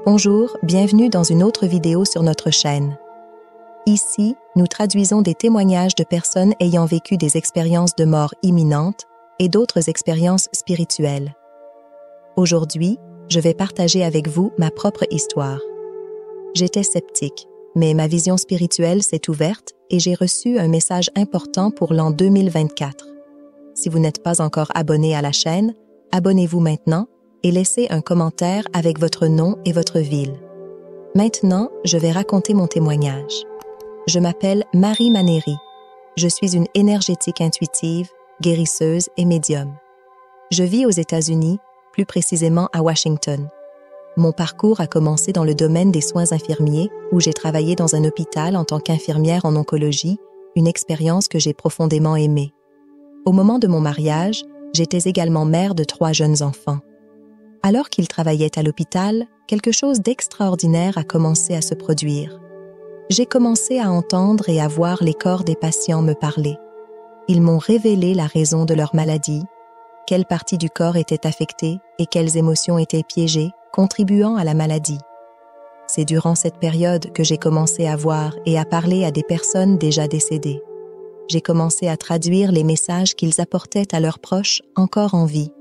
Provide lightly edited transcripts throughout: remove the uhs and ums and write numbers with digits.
Bonjour, bienvenue dans une autre vidéo sur notre chaîne. Ici, nous traduisons des témoignages de personnes ayant vécu des expériences de mort imminente et d'autres expériences spirituelles. Aujourd'hui, je vais partager avec vous ma propre histoire. J'étais sceptique, mais ma vision spirituelle s'est ouverte et j'ai reçu un message important pour l'an 2024. Si vous n'êtes pas encore abonné à la chaîne, abonnez-vous maintenant et laissez un commentaire avec votre nom et votre ville. Maintenant, je vais raconter mon témoignage. Je m'appelle Marie Manéry. Je suis une énergétique intuitive, guérisseuse et médium. Je vis aux États-Unis, plus précisément à Washington. Mon parcours a commencé dans le domaine des soins infirmiers, où j'ai travaillé dans un hôpital en tant qu'infirmière en oncologie, une expérience que j'ai profondément aimée. Au moment de mon mariage, j'étais également mère de 3 jeunes enfants. Alors qu'il travaillait à l'hôpital, quelque chose d'extraordinaire a commencé à se produire. J'ai commencé à entendre et à voir les corps des patients me parler. Ils m'ont révélé la raison de leur maladie, quelle partie du corps était affectée et quelles émotions étaient piégées, contribuant à la maladie. C'est durant cette période que j'ai commencé à voir et à parler à des personnes déjà décédées. J'ai commencé à traduire les messages qu'ils apportaient à leurs proches encore en vie.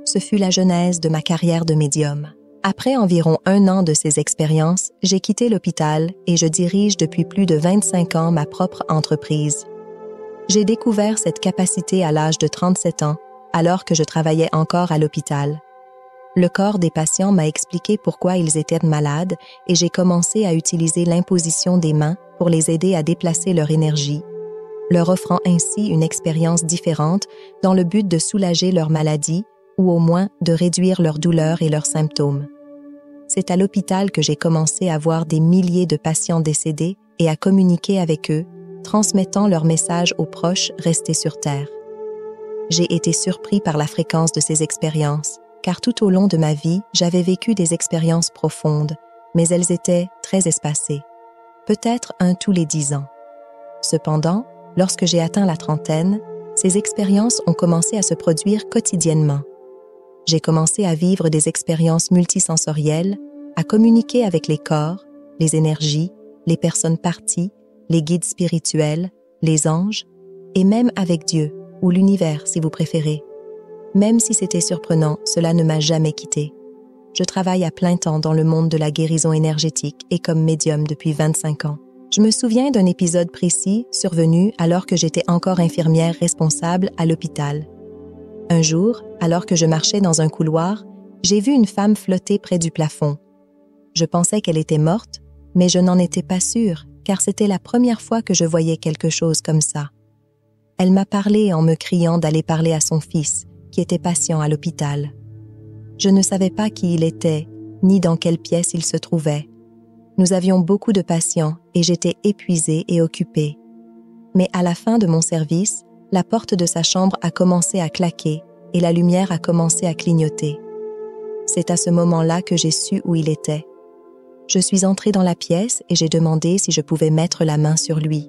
Ce fut la genèse de ma carrière de médium. Après environ 1 an de ces expériences, j'ai quitté l'hôpital et je dirige depuis plus de 25 ans ma propre entreprise. J'ai découvert cette capacité à l'âge de 37 ans, alors que je travaillais encore à l'hôpital. Le corps des patients m'a expliqué pourquoi ils étaient malades et j'ai commencé à utiliser l'imposition des mains pour les aider à déplacer leur énergie, leur offrant ainsi une expérience différente dans le but de soulager leur maladie ou au moins de réduire leurs douleurs et leurs symptômes. C'est à l'hôpital que j'ai commencé à voir des milliers de patients décédés et à communiquer avec eux, transmettant leurs messages aux proches restés sur Terre. J'ai été surpris par la fréquence de ces expériences, car tout au long de ma vie, j'avais vécu des expériences profondes, mais elles étaient très espacées, peut-être 1 tous les 10 ans. Cependant, lorsque j'ai atteint la trentaine, ces expériences ont commencé à se produire quotidiennement. J'ai commencé à vivre des expériences multisensorielles, à communiquer avec les corps, les énergies, les personnes parties, les guides spirituels, les anges, et même avec Dieu, ou l'univers si vous préférez. Même si c'était surprenant, cela ne m'a jamais quitté. Je travaille à plein temps dans le monde de la guérison énergétique et comme médium depuis 25 ans. Je me souviens d'un épisode précis survenu alors que j'étais encore infirmière responsable à l'hôpital. Un jour, alors que je marchais dans un couloir, j'ai vu une femme flotter près du plafond. Je pensais qu'elle était morte, mais je n'en étais pas sûre, car c'était la première fois que je voyais quelque chose comme ça. Elle m'a parlé en me criant d'aller parler à son fils, qui était patient à l'hôpital. Je ne savais pas qui il était, ni dans quelle pièce il se trouvait. Nous avions beaucoup de patients et j'étais épuisée et occupée. Mais à la fin de mon service, la porte de sa chambre a commencé à claquer et la lumière a commencé à clignoter. C'est à ce moment-là que j'ai su où il était. Je suis entrée dans la pièce et j'ai demandé si je pouvais mettre la main sur lui.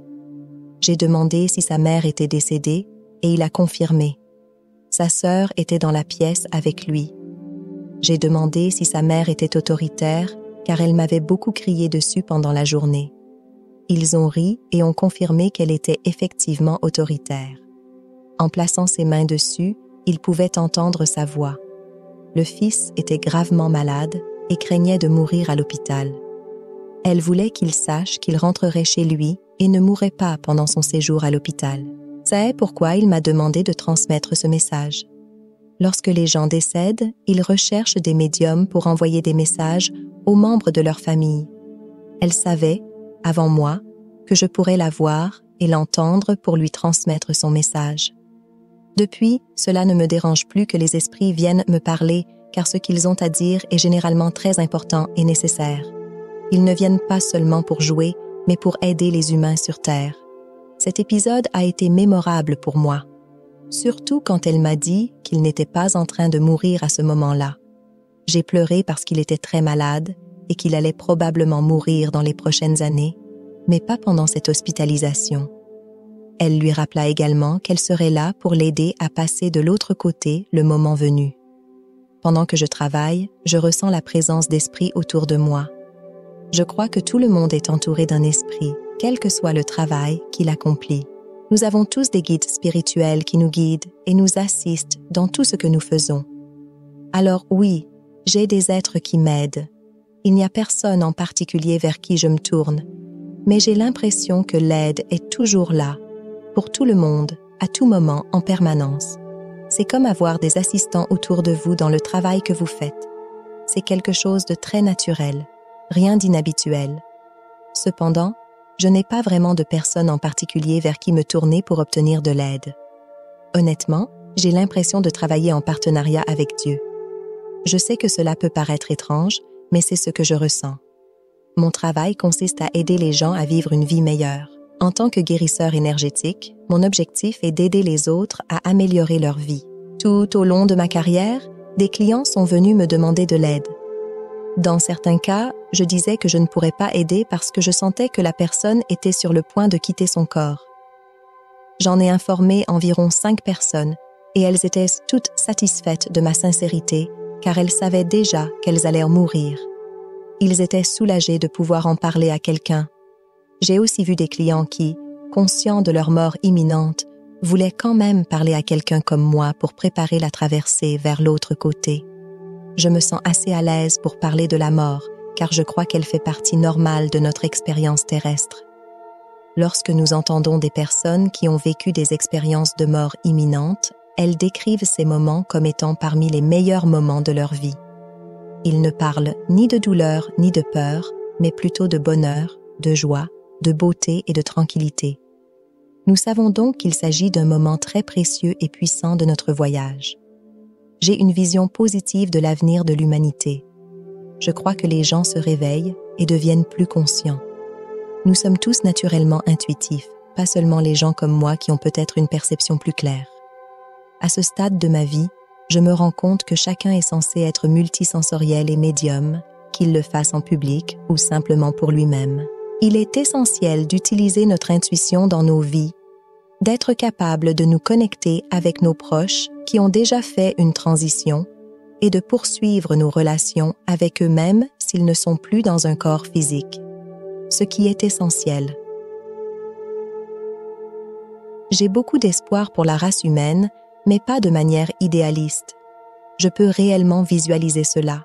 J'ai demandé si sa mère était décédée et il a confirmé. Sa sœur était dans la pièce avec lui. J'ai demandé si sa mère était autoritaire car elle m'avait beaucoup crié dessus pendant la journée. Ils ont ri et ont confirmé qu'elle était effectivement autoritaire. En plaçant ses mains dessus, il pouvait entendre sa voix. Le fils était gravement malade et craignait de mourir à l'hôpital. Elle voulait qu'il sache qu'il rentrerait chez lui et ne mourrait pas pendant son séjour à l'hôpital. C'est pourquoi il m'a demandé de transmettre ce message. Lorsque les gens décèdent, ils recherchent des médiums pour envoyer des messages aux membres de leur famille. Elle savait, avant moi, que je pourrais la voir et l'entendre pour lui transmettre son message. Depuis, cela ne me dérange plus que les esprits viennent me parler, car ce qu'ils ont à dire est généralement très important et nécessaire. Ils ne viennent pas seulement pour jouer, mais pour aider les humains sur Terre. Cet épisode a été mémorable pour moi, surtout quand elle m'a dit qu'il n'était pas en train de mourir à ce moment-là. J'ai pleuré parce qu'il était très malade et qu'il allait probablement mourir dans les prochaines années, mais pas pendant cette hospitalisation. Elle lui rappela également qu'elle serait là pour l'aider à passer de l'autre côté le moment venu. pendant que je travaille, je ressens la présence d'esprit autour de moi. Je crois que tout le monde est entouré d'un esprit, quel que soit le travail qu'il accomplit. Nous avons tous des guides spirituels qui nous guident et nous assistent dans tout ce que nous faisons. Alors oui, j'ai des êtres qui m'aident. Il n'y a personne en particulier vers qui je me tourne, mais j'ai l'impression que l'aide est toujours là, pour tout le monde, à tout moment, en permanence. C'est comme avoir des assistants autour de vous dans le travail que vous faites. C'est quelque chose de très naturel, rien d'inhabituel. Cependant, je n'ai pas vraiment de personne en particulier vers qui me tourner pour obtenir de l'aide. Honnêtement, j'ai l'impression de travailler en partenariat avec Dieu. Je sais que cela peut paraître étrange, mais c'est ce que je ressens. Mon travail consiste à aider les gens à vivre une vie meilleure. En tant que guérisseur énergétique, mon objectif est d'aider les autres à améliorer leur vie. Tout au long de ma carrière, des clients sont venus me demander de l'aide. Dans certains cas, je disais que je ne pourrais pas aider parce que je sentais que la personne était sur le point de quitter son corps. J'en ai informé environ 5 personnes et elles étaient toutes satisfaites de ma sincérité car elles savaient déjà qu'elles allaient mourir. Ils étaient soulagés de pouvoir en parler à quelqu'un. J'ai aussi vu des clients qui, conscients de leur mort imminente, voulaient quand même parler à quelqu'un comme moi pour préparer la traversée vers l'autre côté. Je me sens assez à l'aise pour parler de la mort, car je crois qu'elle fait partie normale de notre expérience terrestre. Lorsque nous entendons des personnes qui ont vécu des expériences de mort imminente, elles décrivent ces moments comme étant parmi les meilleurs moments de leur vie. Ils ne parlent ni de douleur ni de peur, mais plutôt de bonheur, de joie, de beauté et de tranquillité. Nous savons donc qu'il s'agit d'un moment très précieux et puissant de notre voyage. J'ai une vision positive de l'avenir de l'humanité. Je crois que les gens se réveillent et deviennent plus conscients. Nous sommes tous naturellement intuitifs, pas seulement les gens comme moi qui ont peut-être une perception plus claire. À ce stade de ma vie, je me rends compte que chacun est censé être multisensoriel et médium, qu'il le fasse en public ou simplement pour lui-même. Il est essentiel d'utiliser notre intuition dans nos vies, d'être capable de nous connecter avec nos proches qui ont déjà fait une transition et de poursuivre nos relations avec eux-mêmes s'ils ne sont plus dans un corps physique, ce qui est essentiel. J'ai beaucoup d'espoir pour la race humaine, mais pas de manière idéaliste. Je peux réellement visualiser cela.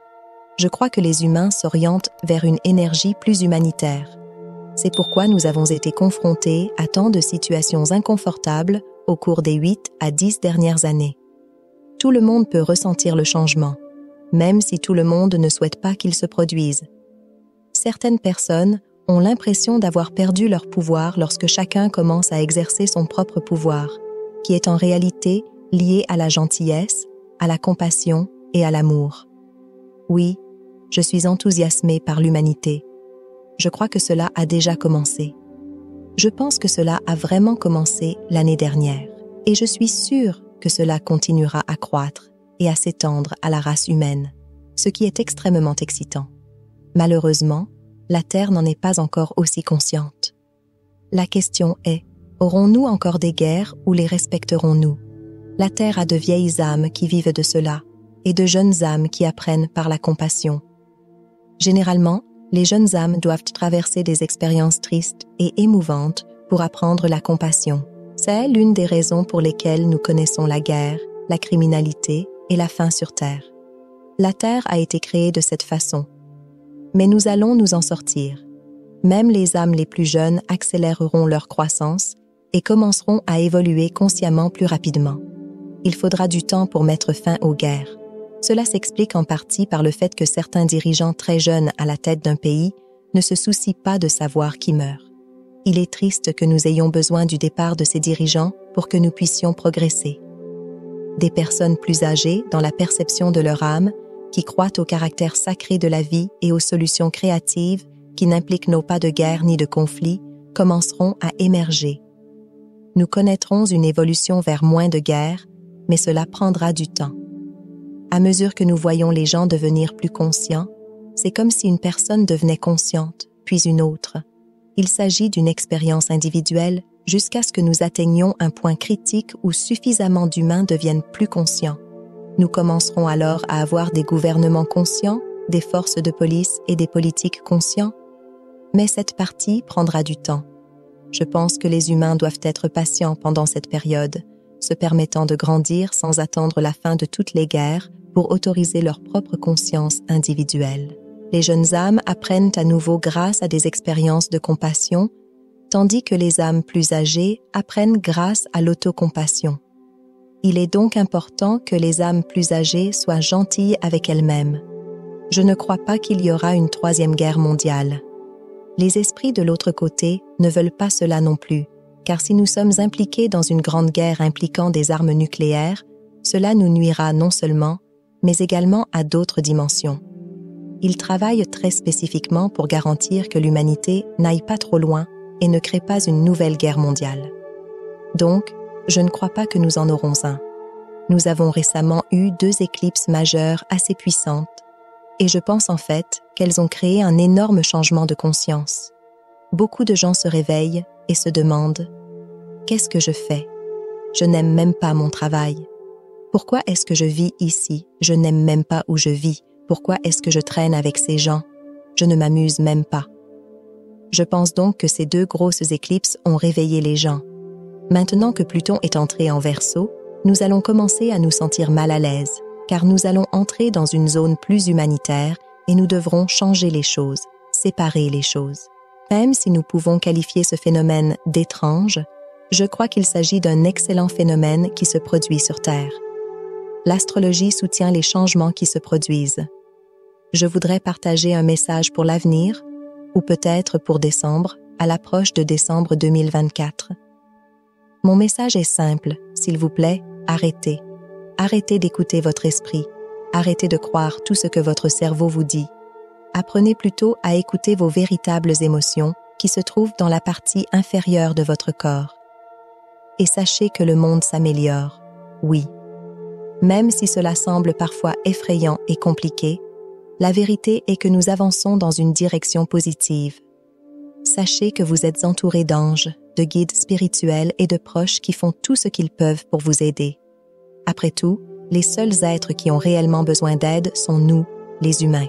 Je crois que les humains s'orientent vers une énergie plus humanitaire. C'est pourquoi nous avons été confrontés à tant de situations inconfortables au cours des 8 à 10 dernières années. Tout le monde peut ressentir le changement, même si tout le monde ne souhaite pas qu'il se produise. Certaines personnes ont l'impression d'avoir perdu leur pouvoir lorsque chacun commence à exercer son propre pouvoir, qui est en réalité lié à la gentillesse, à la compassion et à l'amour. Oui, je suis enthousiasmée par l'humanité. Je crois que cela a déjà commencé. Je pense que cela a vraiment commencé l'année dernière, et je suis sûre que cela continuera à croître et à s'étendre à la race humaine, ce qui est extrêmement excitant. Malheureusement, la Terre n'en est pas encore aussi consciente. La question est, aurons-nous encore des guerres ou les respecterons-nous? La Terre a de vieilles âmes qui vivent de cela, et de jeunes âmes qui apprennent par la compassion. Généralement, les jeunes âmes doivent traverser des expériences tristes et émouvantes pour apprendre la compassion. C'est l'une des raisons pour lesquelles nous connaissons la guerre, la criminalité et la faim sur Terre. La Terre a été créée de cette façon. Mais nous allons nous en sortir. Même les âmes les plus jeunes accéléreront leur croissance et commenceront à évoluer consciemment plus rapidement. Il faudra du temps pour mettre fin aux guerres. Cela s'explique en partie par le fait que certains dirigeants très jeunes à la tête d'un pays ne se soucient pas de savoir qui meurt. Il est triste que nous ayons besoin du départ de ces dirigeants pour que nous puissions progresser. Des personnes plus âgées dans la perception de leur âme, qui croient au caractère sacré de la vie et aux solutions créatives qui n'impliquent pas de guerre ni de conflit, commenceront à émerger. Nous connaîtrons une évolution vers moins de guerre, mais cela prendra du temps. À mesure que nous voyons les gens devenir plus conscients, c'est comme si une personne devenait consciente, puis une autre. Il s'agit d'une expérience individuelle jusqu'à ce que nous atteignions un point critique où suffisamment d'humains deviennent plus conscients. Nous commencerons alors à avoir des gouvernements conscients, des forces de police et des politiques conscients. Mais cette partie prendra du temps. Je pense que les humains doivent être patients pendant cette période, se permettant de grandir sans attendre la fin de toutes les guerres pour autoriser leur propre conscience individuelle. Les jeunes âmes apprennent à nouveau grâce à des expériences de compassion, tandis que les âmes plus âgées apprennent grâce à l'autocompassion. Il est donc important que les âmes plus âgées soient gentilles avec elles-mêmes. Je ne crois pas qu'il y aura une troisième guerre mondiale. Les esprits de l'autre côté ne veulent pas cela non plus, car si nous sommes impliqués dans une grande guerre impliquant des armes nucléaires, cela nous nuira non seulement, mais également à d'autres dimensions. Ils travaillent très spécifiquement pour garantir que l'humanité n'aille pas trop loin et ne crée pas une nouvelle guerre mondiale. Donc, je ne crois pas que nous en aurons un. Nous avons récemment eu 2 éclipses majeures assez puissantes, et je pense en fait qu'elles ont créé un énorme changement de conscience. Beaucoup de gens se réveillent et se demandent « Qu'est-ce que je fais? Je n'aime même pas mon travail. Pourquoi est-ce que je vis ici? Je n'aime même pas où je vis. Pourquoi est-ce que je traîne avec ces gens? Je ne m'amuse même pas. » Je pense donc que ces 2 grosses éclipses ont réveillé les gens. Maintenant que Pluton est entré en Verseau, nous allons commencer à nous sentir mal à l'aise, car nous allons entrer dans une zone plus humanitaire et nous devrons changer les choses, séparer les choses. Même si nous pouvons qualifier ce phénomène d'étrange, je crois qu'il s'agit d'un excellent phénomène qui se produit sur Terre. L'astrologie soutient les changements qui se produisent. Je voudrais partager un message pour l'avenir, ou peut-être pour décembre, à l'approche de décembre 2024. Mon message est simple, s'il vous plaît, arrêtez. Arrêtez d'écouter votre esprit. Arrêtez de croire tout ce que votre cerveau vous dit. Apprenez plutôt à écouter vos véritables émotions qui se trouvent dans la partie inférieure de votre corps. Et sachez que le monde s'améliore, oui. Même si cela semble parfois effrayant et compliqué, la vérité est que nous avançons dans une direction positive. Sachez que vous êtes entouré d'anges, de guides spirituels et de proches qui font tout ce qu'ils peuvent pour vous aider. Après tout, les seuls êtres qui ont réellement besoin d'aide sont nous, les humains.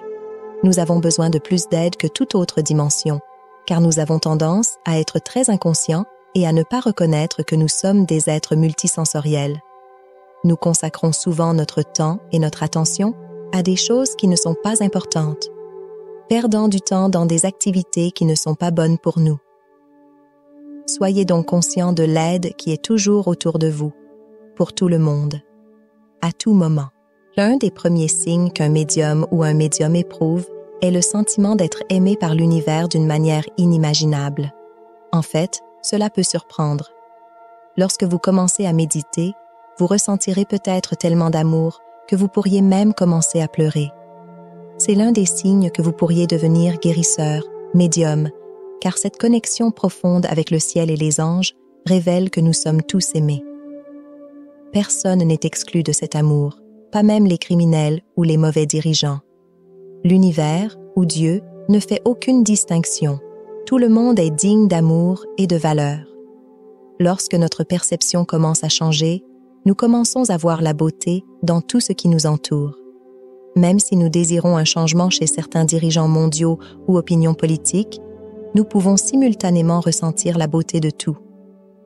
Nous avons besoin de plus d'aide que toute autre dimension, car nous avons tendance à être très inconscients et à ne pas reconnaître que nous sommes des êtres multisensoriels. Nous consacrons souvent notre temps et notre attention à des choses qui ne sont pas importantes, perdant du temps dans des activités qui ne sont pas bonnes pour nous. Soyez donc conscients de l'aide qui est toujours autour de vous, pour tout le monde, à tout moment. L'un des premiers signes qu'un médium ou un médium éprouve est le sentiment d'être aimé par l'univers d'une manière inimaginable. En fait, cela peut surprendre. Lorsque vous commencez à méditer, vous ressentirez peut-être tellement d'amour que vous pourriez même commencer à pleurer. C'est l'un des signes que vous pourriez devenir guérisseur, médium, car cette connexion profonde avec le ciel et les anges révèle que nous sommes tous aimés. Personne n'est exclu de cet amour, pas même les criminels ou les mauvais dirigeants. L'univers, ou Dieu, ne fait aucune distinction. Tout le monde est digne d'amour et de valeur. Lorsque notre perception commence à changer, nous commençons à voir la beauté dans tout ce qui nous entoure. Même si nous désirons un changement chez certains dirigeants mondiaux ou opinions politiques, nous pouvons simultanément ressentir la beauté de tout.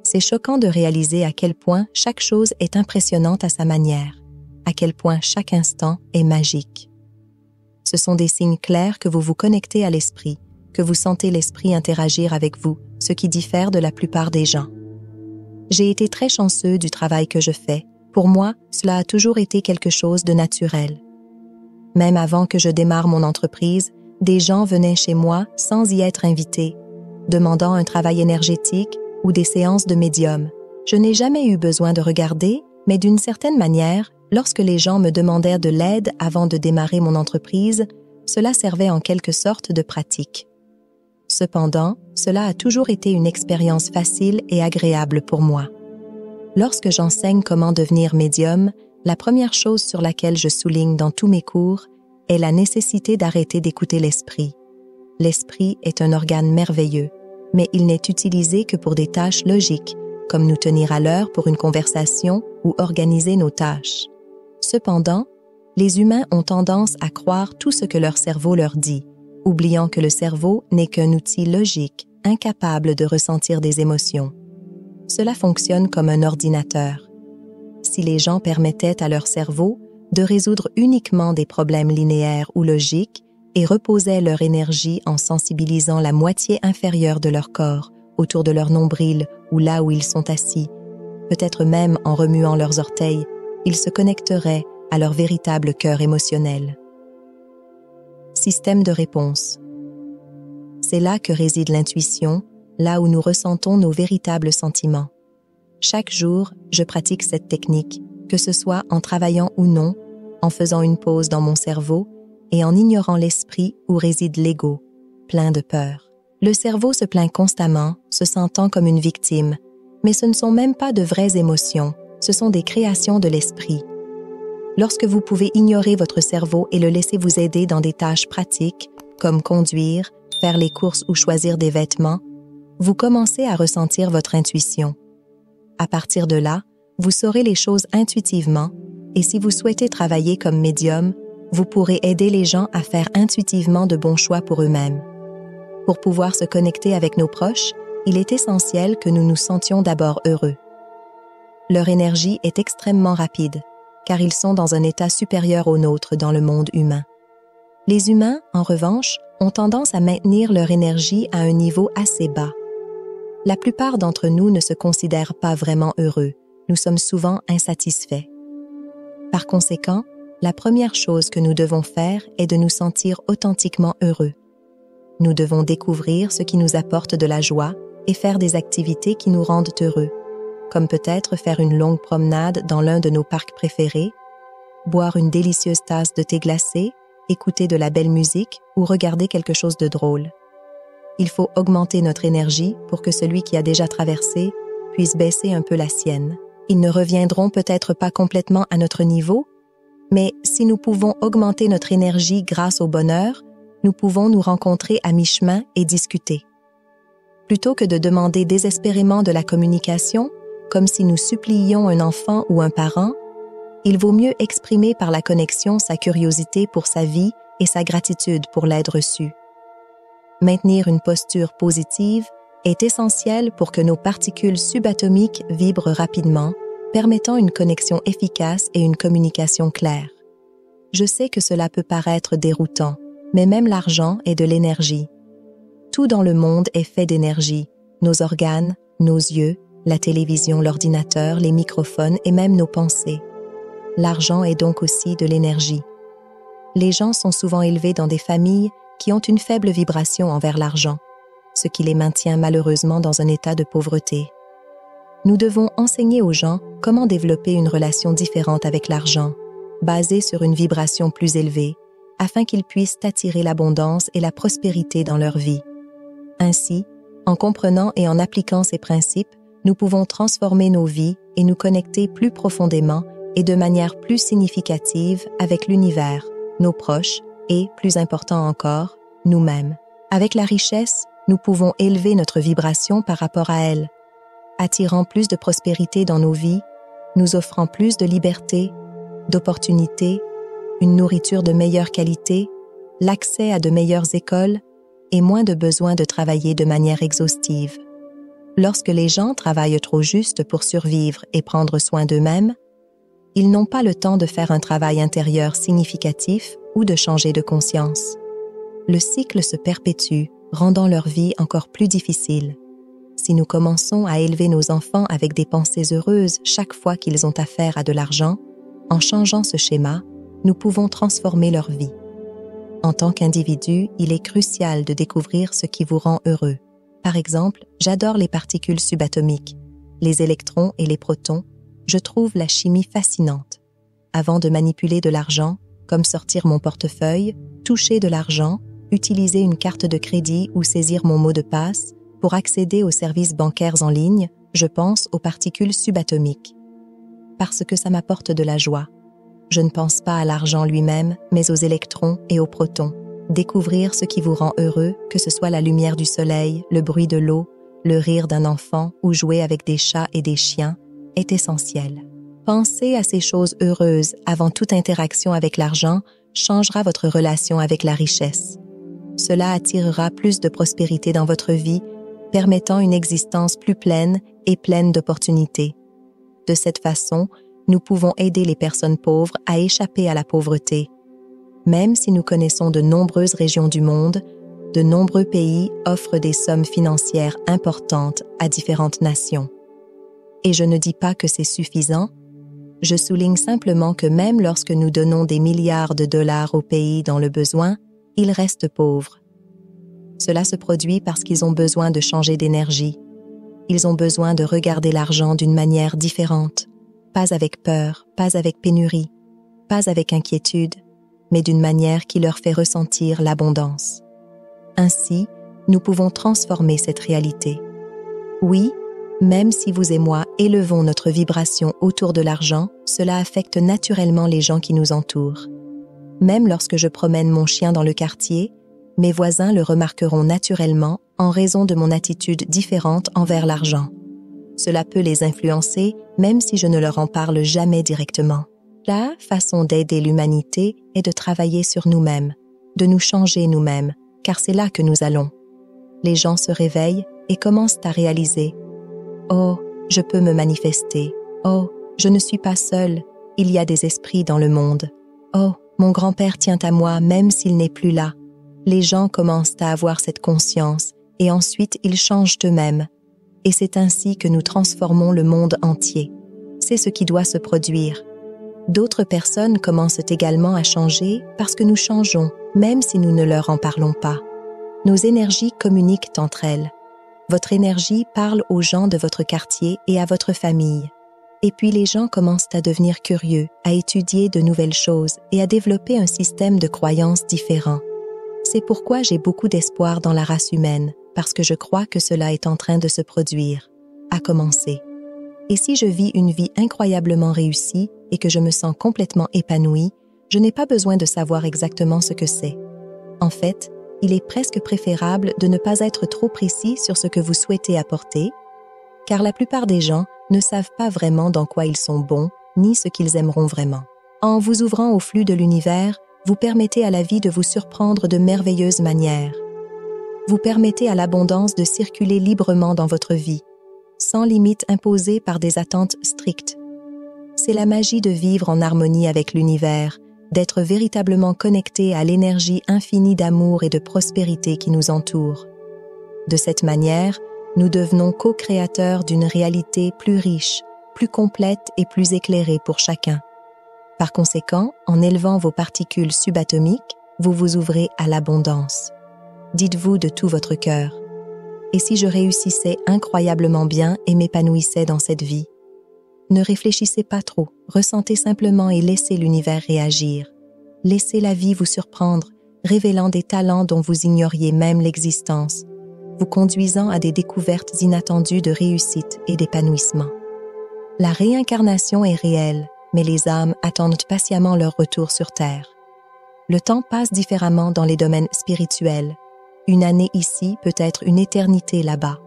C'est choquant de réaliser à quel point chaque chose est impressionnante à sa manière, à quel point chaque instant est magique. Ce sont des signes clairs que vous vous connectez à l'esprit, que vous sentez l'esprit interagir avec vous, ce qui diffère de la plupart des gens. J'ai été très chanceux du travail que je fais. Pour moi, cela a toujours été quelque chose de naturel. Même avant que je démarre mon entreprise, des gens venaient chez moi sans y être invités, demandant un travail énergétique ou des séances de médium. Je n'ai jamais eu besoin de regarder, mais d'une certaine manière, lorsque les gens me demandèrent de l'aide avant de démarrer mon entreprise, cela servait en quelque sorte de pratique. Cependant, cela a toujours été une expérience facile et agréable pour moi. Lorsque j'enseigne comment devenir médium, la première chose sur laquelle je souligne dans tous mes cours est la nécessité d'arrêter d'écouter l'esprit. L'esprit est un organe merveilleux, mais il n'est utilisé que pour des tâches logiques, comme nous tenir à l'heure pour une conversation ou organiser nos tâches. Cependant, les humains ont tendance à croire tout ce que leur cerveau leur dit, oubliant que le cerveau n'est qu'un outil logique, incapable de ressentir des émotions. Cela fonctionne comme un ordinateur. Si les gens permettaient à leur cerveau de résoudre uniquement des problèmes linéaires ou logiques et reposaient leur énergie en sensibilisant la moitié inférieure de leur corps, autour de leur nombril ou là où ils sont assis, peut-être même en remuant leurs orteils, ils se connecteraient à leur véritable cœur émotionnel. Système de réponse. C'est là que réside l'intuition, là où nous ressentons nos véritables sentiments. Chaque jour, je pratique cette technique, que ce soit en travaillant ou non, en faisant une pause dans mon cerveau et en ignorant l'esprit où réside l'ego, plein de peur. Le cerveau se plaint constamment, se sentant comme une victime, mais ce ne sont même pas de vraies émotions, ce sont des créations de l'esprit. Lorsque vous pouvez ignorer votre cerveau et le laisser vous aider dans des tâches pratiques, comme conduire, faire les courses ou choisir des vêtements, vous commencez à ressentir votre intuition. À partir de là, vous saurez les choses intuitivement et si vous souhaitez travailler comme médium, vous pourrez aider les gens à faire intuitivement de bons choix pour eux-mêmes. Pour pouvoir se connecter avec nos proches, il est essentiel que nous nous sentions d'abord heureux. Leur énergie est extrêmement rapide, car ils sont dans un état supérieur au nôtre dans le monde humain. Les humains, en revanche, ont tendance à maintenir leur énergie à un niveau assez bas. La plupart d'entre nous ne se considèrent pas vraiment heureux, nous sommes souvent insatisfaits. Par conséquent, la première chose que nous devons faire est de nous sentir authentiquement heureux. Nous devons découvrir ce qui nous apporte de la joie et faire des activités qui nous rendent heureux, comme peut-être faire une longue promenade dans l'un de nos parcs préférés, boire une délicieuse tasse de thé glacé, écouter de la belle musique ou regarder quelque chose de drôle. Il faut augmenter notre énergie pour que celui qui a déjà traversé puisse baisser un peu la sienne. Ils ne reviendront peut-être pas complètement à notre niveau, mais si nous pouvons augmenter notre énergie grâce au bonheur, nous pouvons nous rencontrer à mi-chemin et discuter. Plutôt que de demander désespérément de la communication, comme si nous suppliions un enfant ou un parent, il vaut mieux exprimer par la connexion sa curiosité pour sa vie et sa gratitude pour l'aide reçue. Maintenir une posture positive est essentiel pour que nos particules subatomiques vibrent rapidement, permettant une connexion efficace et une communication claire. Je sais que cela peut paraître déroutant, mais même l'argent est de l'énergie. Tout dans le monde est fait d'énergie, nos organes, nos yeux, la télévision, l'ordinateur, les microphones et même nos pensées. L'argent est donc aussi de l'énergie. Les gens sont souvent élevés dans des familles qui ont une faible vibration envers l'argent, ce qui les maintient malheureusement dans un état de pauvreté. Nous devons enseigner aux gens comment développer une relation différente avec l'argent, basée sur une vibration plus élevée, afin qu'ils puissent attirer l'abondance et la prospérité dans leur vie. Ainsi, en comprenant et en appliquant ces principes, nous pouvons transformer nos vies et nous connecter plus profondément et de manière plus significative avec l'univers, nos proches et, plus important encore, nous-mêmes. Avec la richesse, nous pouvons élever notre vibration par rapport à elle, attirant plus de prospérité dans nos vies, nous offrant plus de liberté, d'opportunités, une nourriture de meilleure qualité, l'accès à de meilleures écoles et moins de besoin de travailler de manière exhaustive. Lorsque les gens travaillent trop juste pour survivre et prendre soin d'eux-mêmes, ils n'ont pas le temps de faire un travail intérieur significatif ou de changer de conscience. Le cycle se perpétue, rendant leur vie encore plus difficile. Si nous commençons à élever nos enfants avec des pensées heureuses chaque fois qu'ils ont affaire à de l'argent, en changeant ce schéma, nous pouvons transformer leur vie. En tant qu'individu, il est crucial de découvrir ce qui vous rend heureux. Par exemple, j'adore les particules subatomiques, les électrons et les protons. Je trouve la chimie fascinante. Avant de manipuler de l'argent, comme sortir mon portefeuille, toucher de l'argent, utiliser une carte de crédit ou saisir mon mot de passe, pour accéder aux services bancaires en ligne, je pense aux particules subatomiques. Parce que ça m'apporte de la joie. Je ne pense pas à l'argent lui-même, mais aux électrons et aux protons. Découvrir ce qui vous rend heureux, que ce soit la lumière du soleil, le bruit de l'eau, le rire d'un enfant ou jouer avec des chats et des chiens, est essentiel. Penser à ces choses heureuses avant toute interaction avec l'argent changera votre relation avec la richesse. Cela attirera plus de prospérité dans votre vie, permettant une existence plus pleine et pleine d'opportunités. De cette façon, nous pouvons aider les personnes pauvres à échapper à la pauvreté. Même si nous connaissons de nombreuses régions du monde, de nombreux pays offrent des sommes financières importantes à différentes nations. Et je ne dis pas que c'est suffisant, je souligne simplement que même lorsque nous donnons des milliards de dollars aux pays dans le besoin, ils restent pauvres. Cela se produit parce qu'ils ont besoin de changer d'énergie. Ils ont besoin de regarder l'argent d'une manière différente, pas avec peur, pas avec pénurie, pas avec inquiétude, mais d'une manière qui leur fait ressentir l'abondance. Ainsi, nous pouvons transformer cette réalité. Oui, même si vous et moi élevons notre vibration autour de l'argent, cela affecte naturellement les gens qui nous entourent. Même lorsque je promène mon chien dans le quartier, mes voisins le remarqueront naturellement en raison de mon attitude différente envers l'argent. Cela peut les influencer même si je ne leur en parle jamais directement. La façon d'aider l'humanité est de travailler sur nous-mêmes, de nous changer nous-mêmes, car c'est là que nous allons. Les gens se réveillent et commencent à réaliser « Oh, je peux me manifester. Oh, je ne suis pas seul. Il y a des esprits dans le monde. Oh, mon grand-père tient à moi même s'il n'est plus là. » Les gens commencent à avoir cette conscience et ensuite ils changent eux-mêmes. Et c'est ainsi que nous transformons le monde entier. C'est ce qui doit se produire. D'autres personnes commencent également à changer parce que nous changeons, même si nous ne leur en parlons pas. Nos énergies communiquent entre elles. Votre énergie parle aux gens de votre quartier et à votre famille. Et puis les gens commencent à devenir curieux, à étudier de nouvelles choses et à développer un système de croyances différent. C'est pourquoi j'ai beaucoup d'espoir dans la race humaine, parce que je crois que cela est en train de se produire, à commencer. Et si je vis une vie incroyablement réussie et que je me sens complètement épanouie, je n'ai pas besoin de savoir exactement ce que c'est. En fait, il est presque préférable de ne pas être trop précis sur ce que vous souhaitez apporter, car la plupart des gens ne savent pas vraiment dans quoi ils sont bons, ni ce qu'ils aimeront vraiment. En vous ouvrant au flux de l'univers, vous permettez à la vie de vous surprendre de merveilleuses manières. Vous permettez à l'abondance de circuler librement dans votre vie, sans limite imposée par des attentes strictes. C'est la magie de vivre en harmonie avec l'univers, d'être véritablement connecté à l'énergie infinie d'amour et de prospérité qui nous entoure. De cette manière, nous devenons co-créateurs d'une réalité plus riche, plus complète et plus éclairée pour chacun. Par conséquent, en élevant vos particules subatomiques, vous vous ouvrez à l'abondance. Dites-vous de tout votre cœur. Et si je réussissais incroyablement bien et m'épanouissais dans cette vie? Ne réfléchissez pas trop, ressentez simplement et laissez l'univers réagir. Laissez la vie vous surprendre, révélant des talents dont vous ignoriez même l'existence, vous conduisant à des découvertes inattendues de réussite et d'épanouissement. La réincarnation est réelle, mais les âmes attendent patiemment leur retour sur Terre. Le temps passe différemment dans les domaines spirituels. Une année ici peut être une éternité là-bas.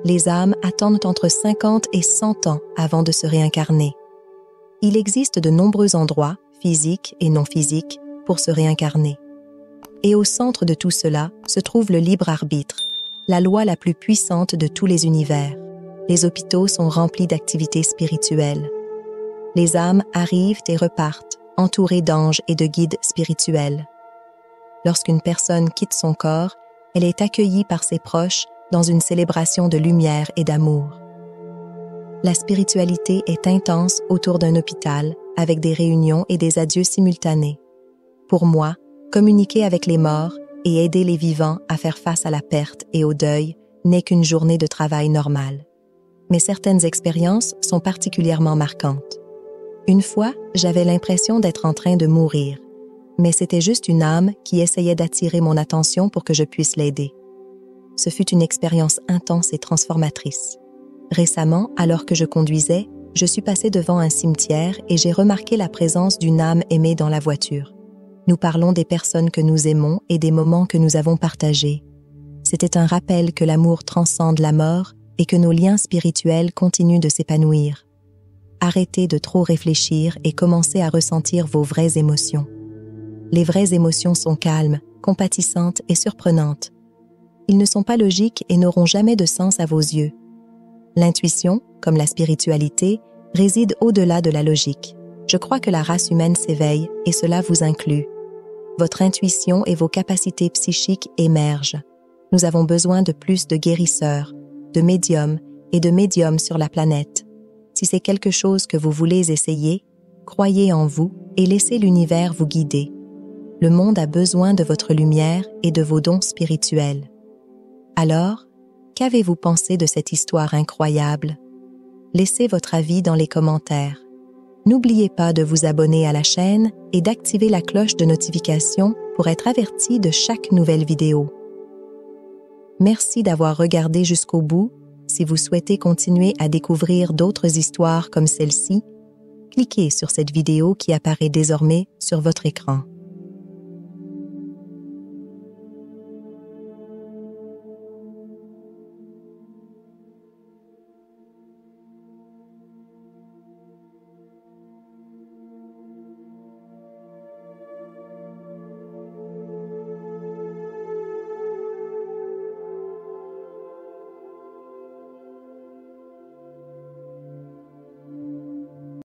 Les âmes attendent entre 50 et 100 ans avant de se réincarner. Il existe de nombreux endroits, physiques et non physiques, pour se réincarner. Et au centre de tout cela se trouve le libre arbitre, la loi la plus puissante de tous les univers. Les hôpitaux sont remplis d'activités spirituelles. Les âmes arrivent et repartent, entourées d'anges et de guides spirituels. Lorsqu'une personne quitte son corps, elle est accueillie par ses proches dans une célébration de lumière et d'amour. La spiritualité est intense autour d'un hôpital, avec des réunions et des adieux simultanés. Pour moi, communiquer avec les morts et aider les vivants à faire face à la perte et au deuil n'est qu'une journée de travail normale. Mais certaines expériences sont particulièrement marquantes. Une fois, j'avais l'impression d'être en train de mourir, mais c'était juste une âme qui essayait d'attirer mon attention pour que je puisse l'aider. Ce fut une expérience intense et transformatrice. Récemment, alors que je conduisais, je suis passée devant un cimetière et j'ai remarqué la présence d'une âme aimée dans la voiture. Nous parlons des personnes que nous aimons et des moments que nous avons partagés. C'était un rappel que l'amour transcende la mort et que nos liens spirituels continuent de s'épanouir. arrêtez de trop réfléchir et commencez à ressentir vos vraies émotions. Les vraies émotions sont calmes, compatissantes et surprenantes. Ils ne sont pas logiques et n'auront jamais de sens à vos yeux. L'intuition, comme la spiritualité, réside au-delà de la logique. Je crois que la race humaine s'éveille et cela vous inclut. Votre intuition et vos capacités psychiques émergent. Nous avons besoin de plus de guérisseurs, de médiums et de médiums sur la planète. Si c'est quelque chose que vous voulez essayer, croyez en vous et laissez l'univers vous guider. Le monde a besoin de votre lumière et de vos dons spirituels. Alors, qu'avez-vous pensé de cette histoire incroyable? Laissez votre avis dans les commentaires. N'oubliez pas de vous abonner à la chaîne et d'activer la cloche de notification pour être averti de chaque nouvelle vidéo. Merci d'avoir regardé jusqu'au bout. Si vous souhaitez continuer à découvrir d'autres histoires comme celle-ci, cliquez sur cette vidéo qui apparaît désormais sur votre écran.